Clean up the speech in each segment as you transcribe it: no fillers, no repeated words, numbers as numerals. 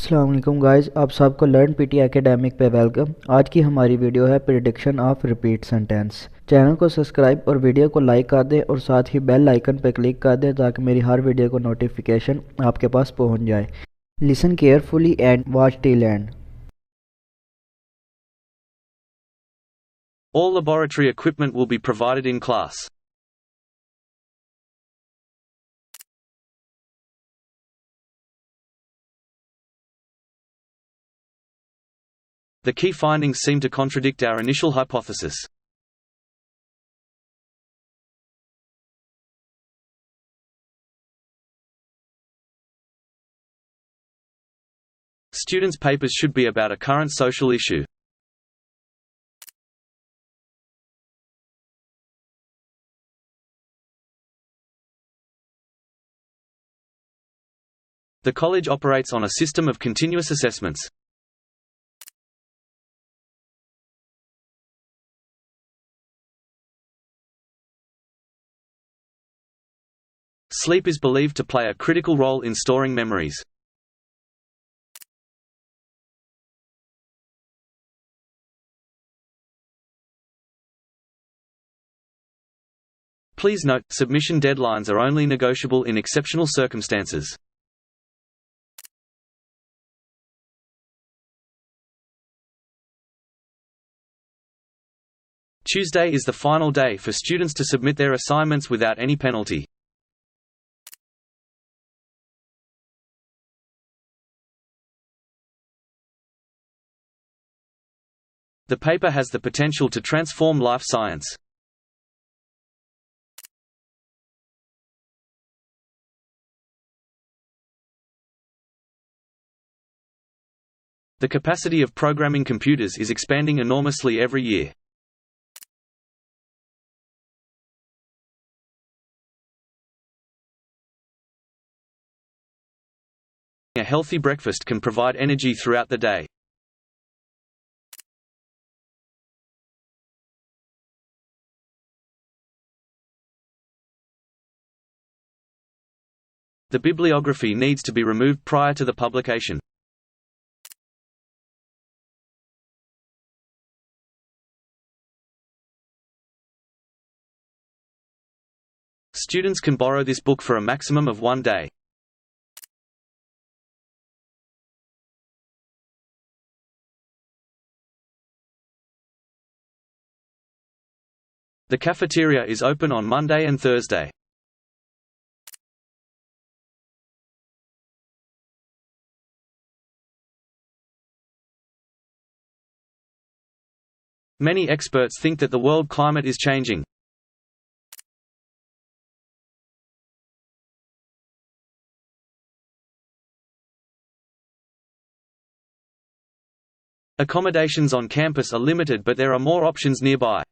अस्सलाम वालेकुम गाइस, आप सबको लर्न पीटी एकेडमिक पे वेलकम। आज की हमारी वीडियो है prediction of repeat sentence. Channel को सब्सक्राइब और वीडियो को लाइक कर दें और साथ ही बेल आइकन पर क्लिक कर दें ताकि मेरी हर वीडियो को नोटिफिकेशन आपके पास पहुंच जाए। Listen carefully and watch till and. All laboratory equipment will be provided in class. The key findings seem to contradict our initial hypothesis. Students' papers should be about a current social issue. The college operates on a system of continuous assessments. Sleep is believed to play a critical role in storing memories. Please note, submission deadlines are only negotiable in exceptional circumstances. Tuesday is the final day for students to submit their assignments without any penalty. The paper has the potential to transform life science. The capacity of programming computers is expanding enormously every year. A healthy breakfast can provide energy throughout the day. The bibliography needs to be removed prior to the publication. Students can borrow this book for a maximum of 1 day. The cafeteria is open on Monday and Thursday. Many experts think that the world climate is changing. Accommodations on campus are limited, but there are more options nearby.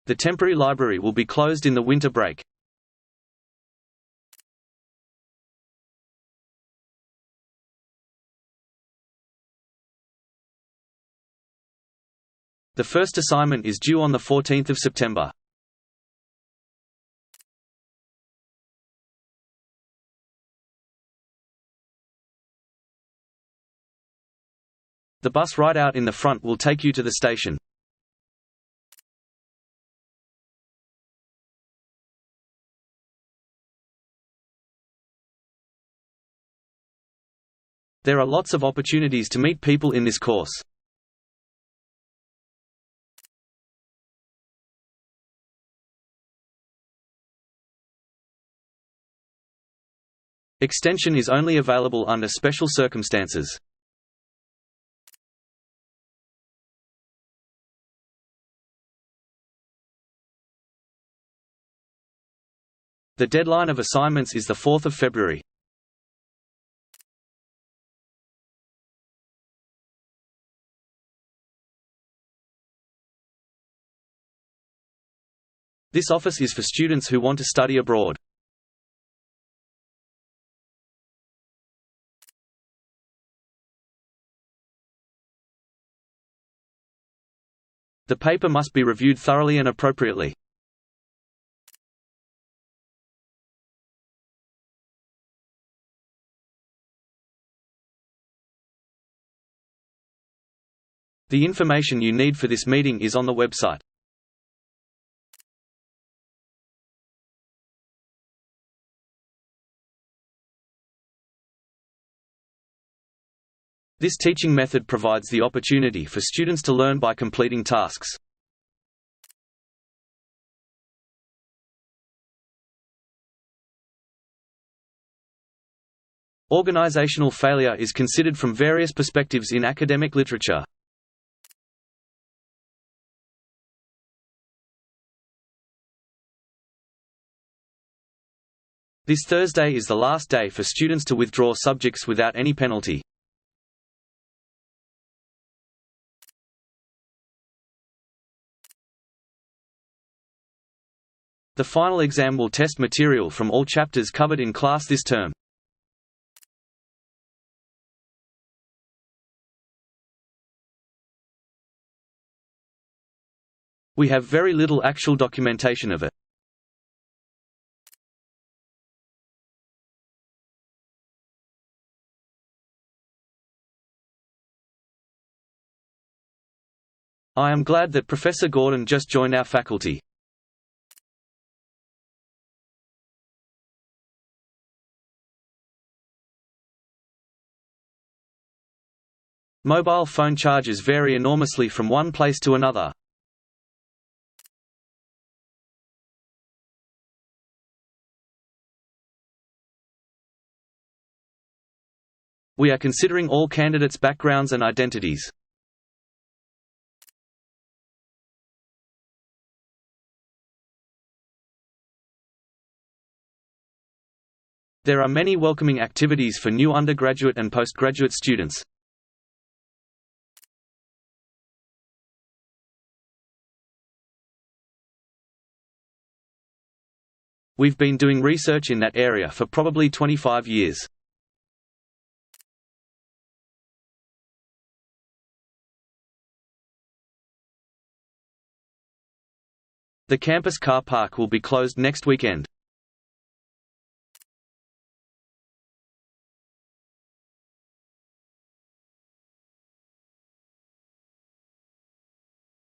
The temporary library will be closed in the winter break. The first assignment is due on the 14th of September. The bus right out in the front will take you to the station. There are lots of opportunities to meet people in this course. Extension is only available under special circumstances. The deadline of assignments is the 4th of February. This office is for students who want to study abroad. The paper must be reviewed thoroughly and appropriately. The information you need for this meeting is on the website. This teaching method provides the opportunity for students to learn by completing tasks. Organizational failure is considered from various perspectives in academic literature. This Thursday is the last day for students to withdraw subjects without any penalty. The final exam will test material from all chapters covered in class this term. We have very little actual documentation of it. I am glad that Professor Gordon just joined our faculty. Mobile phone charges vary enormously from one place to another. We are considering all candidates' backgrounds and identities. There are many welcoming activities for new undergraduate and postgraduate students. We've been doing research in that area for probably 25 years. The campus car park will be closed next weekend.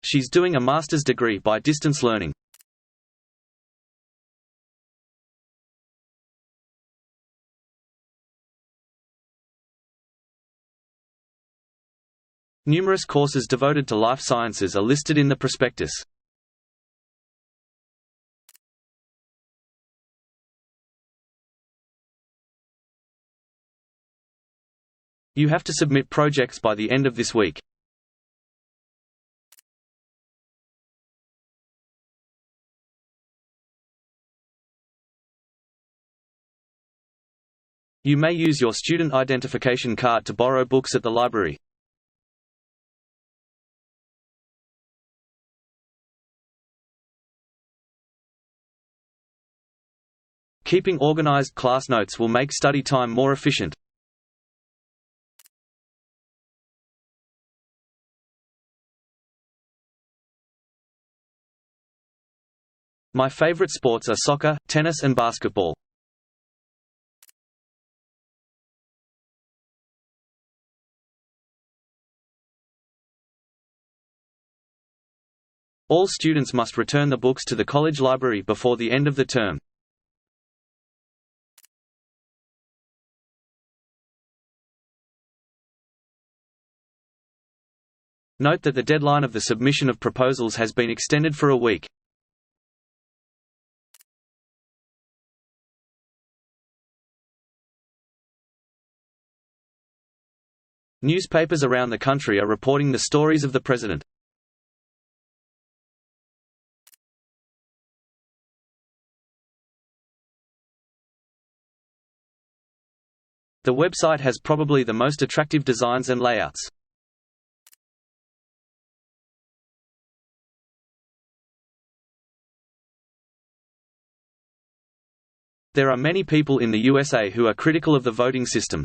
She's doing a master's degree by distance learning. Numerous courses devoted to life sciences are listed in the prospectus. You have to submit projects by the end of this week. You may use your student identification card to borrow books at the library. Keeping organized class notes will make study time more efficient. My favorite sports are soccer, tennis and basketball. All students must return the books to the college library before the end of the term. Note that the deadline of the submission of proposals has been extended for a week. Newspapers around the country are reporting the stories of the president. The website has probably the most attractive designs and layouts. There are many people in the USA who are critical of the voting system.